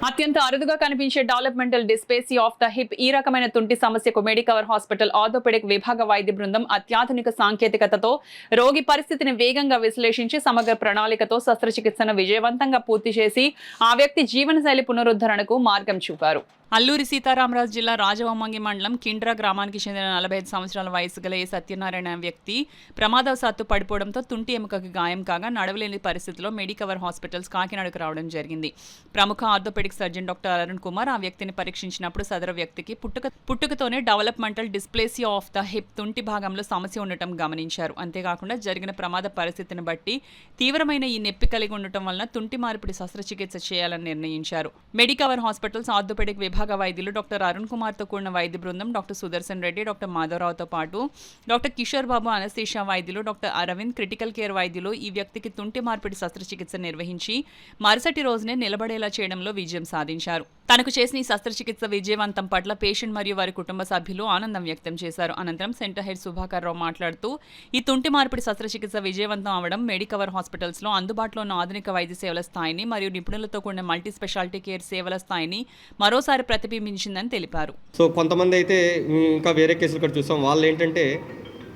అత్యంత అరుదుగా కనిపించే డెవలప్మెంటల్ డిస్పేసీ ఆఫ్ ద హిప్ ఈ రకమైన తుంటి సమస్యకు మెడికవర్ హాస్పిటల్ ఆర్థోపెడిక్ విభాగ వైద్య బృందం అత్యాధునిక సాంకేతికతతో రోగి పరిస్థితిని వేగంగా విశ్లేషించి సమగ్ర ప్రణాళికతో శస్త్రచికిత్సను విజయవంతంగా పూర్తి చేసి ఆ వ్యక్తి జీవనశైలి పునరుద్ధరణకు మార్గం చూపారు. అల్లూరి సీతారామరాజు జిల్లా రాజవొమ్మంగి మండలం కిండ్రా గ్రామానికి చెందిన 45 సంవత్సరాల వయసు గల ఏ సత్యనారాయణ వ్యక్తి ప్రమాదవశాత్తు పడిపోవడంతో తుంటి ఎముకకి గాయం కాగా నడవలేని పరిస్థితిలో మెడికవర్ హాస్పిటల్స్ కాకినాడకు రావడం జరిగింది. ప్రముఖ orthopaedic surgeon doctor Arun Kumar ఆ వ్యక్తిని పరీక్షించినప్పుడు సదరు వ్యక్తికి పుట్టుకతోనే developmental dysplasia of the hip తుంటి భాగంలో సమస్య ఉండటం గమనించారు. అంతేకాకుండా జరిగిన ప్రమాద పరిస్థితిని బట్టి తీవ్రమైన ఈ నొప్పి కలిగి ఉండటం వలన తుంటి మార్పిడి శస్త్రచికిత్స చేయాలని నిర్ణయించారు. మెడికవర్ హాస్పిటల్స్ ఆర్థోపెడిక్ విభాగ వైద్యులు డాక్టర్ అరుణ్ కుమార్ తో కూడిన వైద్య బృందం డాక్టర్ సుదర్శన్ రెడ్డి, డాక్టర్ మాధవరావుతో పాటు డాక్టర్ కిషోర్ బాబు అనస్థీషియా వైద్యులు, డాక్టర్ అరవింద్ క్రిటికల్ కేర్ వైద్యులు ఈ వ్యక్తికి తుంటి మార్పిడి శస్త్రచికిత్స నిర్వహించి మరుసటి రోజునే నిలబడేలా చేయడంలో విజయం సాధించారు. తనకు చేసిన ఈ శస్త్రచికిత్స విజయవంతం పట్ల పేషెంట్ మరియు వారి కుటుంబ సభ్యులు ఆనందం వ్యక్తం చేశారు. అనంతరం సెంటర్ హెడ్ సుభాకర్ రావు మాట్లాడుతూ ఈ తుంటి మార్పిడి శస్త్రచికిత్స విజయవంతం అవడం మెడికవర్ హాస్పిటల్స్ లో అందుబాటులో ఉన్న ఆధునిక వైద్య సేవల స్థాయిని మరియు నిపుణులతో కూడిన మల్టీ స్పెషాలిటీ కేర్ సేవల స్థాయిని మరోసారి ప్రతిబింబించిందని తెలిపారు. సో కొంతమంది అయితే ఇంకా వేరే కేసులు కూడా చూసాం. వాళ్ళు ఏంటంటే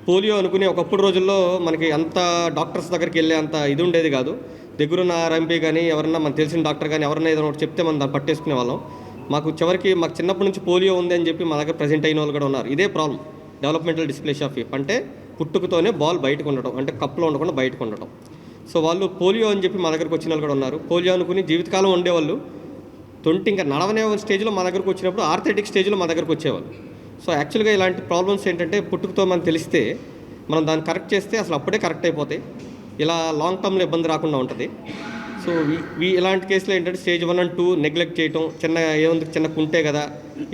పోలియో అనుకుని ఒకప్పుడు రోజుల్లో మనకి అంత డాక్టర్స్ దగ్గరికి వెళ్ళే అంత ఇది ఉండేది కాదు. దగ్గరున్న ఆర్ఎంపీ కానీ ఎవరన్నా మనకు తెలిసిన డాక్టర్ కానీ ఎవరన్నా ఏదైనా ఒకటి చెప్తే మనం దాన్ని పట్టేసుకునే వాళ్ళం. మాకు చిన్నప్పటి నుంచి పోలియో ఉంది అని చెప్పి మా దగ్గర ప్రజెంట్ అయిన వాళ్ళు కూడా ఉన్నారు. ఇదే problem, developmental dysplasia of hip అంటే పుట్టుకతోనే బాల్ బయటకు ఉండటం, అంటే కప్పులో ఉండకుండా బయటకు ఉండటం. సో వాళ్ళు పోలియో అని చెప్పి మా దగ్గరకు వచ్చిన వాళ్ళు కూడా ఉన్నారు. పోలియో అనుకుని జీవితకాలం ఉండేవాళ్ళు ఇంకా నడవనే స్టేజ్లో మా దగ్గరకు వచ్చినప్పుడు ఆర్థెటిక్ స్టేజ్లో మా దగ్గరకు వచ్చేవాళ్ళు. సో యాక్చువల్గా ఇలాంటి ప్రాబ్లమ్స్ ఏంటంటే పుట్టుకతో మనం తెలిస్తే మనం దాన్ని కరెక్ట్ చేస్తే అసలు అప్పుడే కరెక్ట్ అయిపోతాయి. ఇలా లాంగ్ టర్మ్లో ఇబ్బంది రాకుండా ఉంటుంది. సో ఇలాంటి కేసులో ఏంటంటే స్టేజ్ 1 and 2 నెగ్లెక్ట్ చేయటం, చిన్న కుంటే కదా,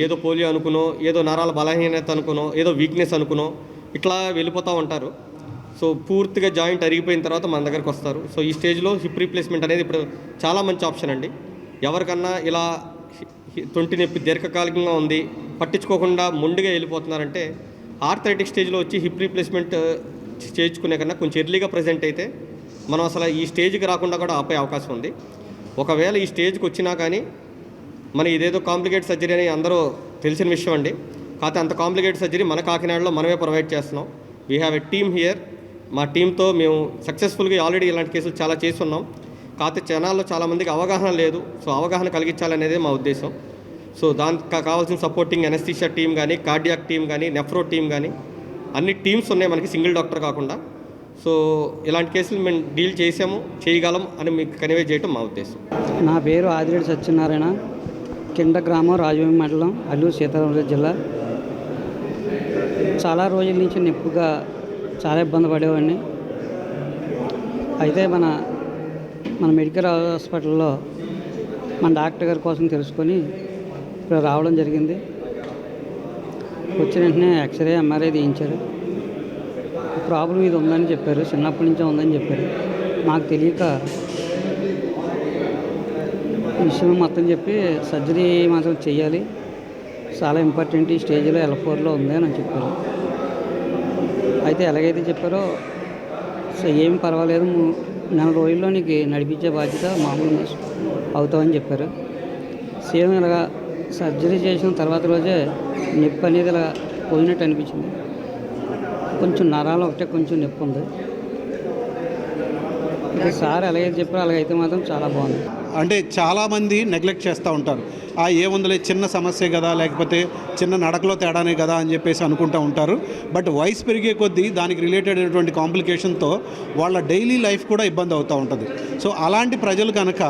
ఏదో పోలియో అనుకునో, ఏదో నరాల బలహీనత అనుకునో, ఏదో వీక్నెస్ అనుకునో ఇట్లా వెళ్ళిపోతూ ఉంటారు. సో పూర్తిగా జాయింట్ అరిగిపోయిన తర్వాత మన దగ్గరకు వస్తారు. సో ఈ స్టేజ్లో హిప్ రీప్లేస్మెంట్ అనేది ఇప్పుడు చాలా మంచి ఆప్షన్ అండి. ఎవరికన్నా ఇలా తొంటి నొప్పి దీర్ఘకాలికంగా ఉంది, పట్టించుకోకుండా మొండిగా వెళ్ళిపోతున్నారంటే ఆర్థరైటిక్ స్టేజ్లో వచ్చి హిప్ రీప్లేస్మెంట్ చేయించుకునే కన్నా కొంచెం ఎర్లీగా ప్రజెంట్ అయితే మనం అసలు ఈ స్టేజ్కి రాకుండా కూడా ఆపే అవకాశం ఉంది. ఒకవేళ ఈ స్టేజ్కి వచ్చినా కానీ మన ఇదేదో కాంప్లికేట్ సర్జరీ అని అందరూ తెలిసిన విషయం అండి. కాకపోతే అంత కాంప్లికేట్ సర్జరీ మన కాకినాడలో మనమే ప్రొవైడ్ చేస్తున్నాం. We have a team here. మా టీంతో మేము సక్సెస్ఫుల్గా ఆల్రెడీ ఇలాంటి కేసులు చాలా చేస్తున్నాం. కాకపోతే జనాల్లో చాలామందికి అవగాహన లేదు. సో అవగాహన కలిగించాలనేదే మా ఉద్దేశం. సో దానికి కావాల్సిన సపోర్టింగ్ అనస్థీషియా టీం కానీ, కార్డియాక్ టీం కానీ, నెఫ్రో టీం కానీ అన్ని టీమ్స్ ఉన్నాయి మనకి, సింగిల్ డాక్టర్ కాకుండా. సో ఇలాంటి కేసులు మేము డీల్ చేయగలం అని మీకు కన్వే చేయడం మా ఉద్దేశం. నా పేరు ఆదిరెడ్డి సత్యనారాయణ, కిండ గ్రామం, రాజవొమ్మంగి మండలం, అల్లూరు సీతారామరాజు జిల్లా. చాలా రోజుల నుంచి నొప్పిగా చాలా ఇబ్బంది పడేవాడిని. అయితే మన మెడికల్ హాస్పిటల్లో మన డాక్టర్ గారి కోసం తెలుసుకొని ఇప్పుడు రావడం జరిగింది. వచ్చిన వెంటనే ఎక్స్రే, ఎంఆర్ఐ తీయించారు. ప్రాబ్లం ఇది ఉందని చెప్పారు, చిన్నప్పటి నుంచే ఉందని చెప్పారు. నాకు తెలియక విషయం మొత్తం చెప్పి సర్జరీ మాత్రం చేయాలి, చాలా ఇంపార్టెంట్, ఈ స్టేజ్లో L4లో ఉంది అని చెప్పారు. అయితే ఎలాగైతే చెప్పారో సో ఏమి పర్వాలేదు, 4 రోజుల్లో నీకు నడిపించే బాధ్యత మామూలు అవుతామని చెప్పారు. సేమ్ ఇలాగా సర్జరీ చేసిన తర్వాత రోజే నొప్పి అనేది ఇలా పోయినట్టు అనిపించింది. కొంచెం నరాలు ఒకటే కొంచెం నొప్పి ఉంది. సార్ ఎలాగైతే చెప్పారో అలాగైతే మాత్రం చాలా బాగుంది. అంటే చాలామంది నెగ్లెక్ట్ చేస్తూ ఉంటారు. ఏముందిలే, చిన్న సమస్య కదా, లేకపోతే చిన్న నడకలో తేడానే కదా అని చెప్పేసి అనుకుంటూ ఉంటారు. బట్ వయసు పెరిగే కొద్దీ దానికి రిలేటెడ్ అయినటువంటి కాంప్లికేషన్తో వాళ్ళ డైలీ లైఫ్ కూడా ఇబ్బంది అవుతూ ఉంటుంది. సో అలాంటి ప్రజలు కనుక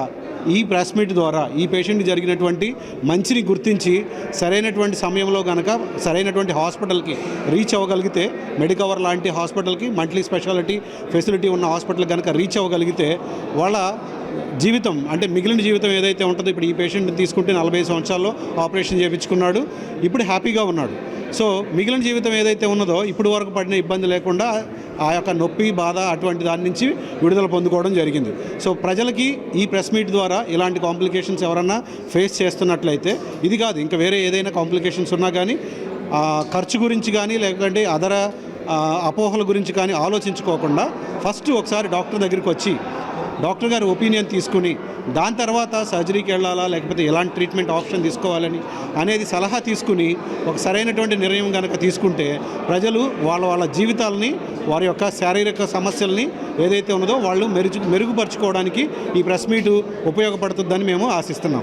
ఈ ప్రెస్ మీట్ ద్వారా ఈ పేషెంట్కి జరిగినటువంటి మంచిని గుర్తించి సరైనటువంటి సమయంలో కనుక సరైనటువంటి హాస్పిటల్కి రీచ్ అవ్వగలిగితే, మెడికవర్ లాంటి హాస్పిటల్కి, మల్టీ స్పెషాలిటీ ఫెసిలిటీ ఉన్న హాస్పిటల్ కనుక రీచ్ అవ్వగలిగితే వాళ్ళ జీవితం, అంటే మిగిలిన జీవితం ఏదైతే ఉంటుందో, ఇప్పుడు ఈ పేషెంట్ని తీసుకుంటే 45 సంవత్సరాల్లో ఆపరేషన్ చేయించుకున్నాడు, ఇప్పుడు హ్యాపీగా ఉన్నాడు. సో మిగిలిన జీవితం ఏదైతే ఉన్నదో ఇప్పుడు వరకు పడిన ఇబ్బంది లేకుండా ఆ యొక్క నొప్పి, బాధ అటువంటి దాని నుంచి విడుదల పొందుకోవడం జరిగింది. సో ప్రజలకి ఈ ప్రెస్ మీట్ ద్వారా ఇలాంటి కాంప్లికేషన్స్ ఎవరన్నా ఫేస్ చేస్తున్నట్లయితే, ఇది కాదు ఇంకా వేరే ఏదైనా కాంప్లికేషన్స్ ఉన్నా కానీ ఖర్చు గురించి కానీ లేకుంటే అదర అపోహల గురించి కానీ ఆలోచించుకోకుండా ఫస్ట్ ఒకసారి డాక్టర్ దగ్గరికి వచ్చి డాక్టర్ గారి ఒపీనియన్ తీసుకుని దాని తర్వాత సర్జరీకి వెళ్ళాలా లేకపోతే ఎలాంటి ట్రీట్మెంట్ ఆప్షన్ తీసుకోవాలని అనేది సలహా తీసుకుని ఒక సరైనటువంటి నిర్ణయం కనుక తీసుకుంటే ప్రజలు వాళ్ళ జీవితాలని వారి యొక్క శారీరక సమస్యల్ని ఏదైతే ఉన్నదో వాళ్ళు మెరుగుపరుచుకోవడానికి ఈ ప్రెస్ మీటు ఉపయోగపడుతుందని మేము ఆశిస్తున్నాం.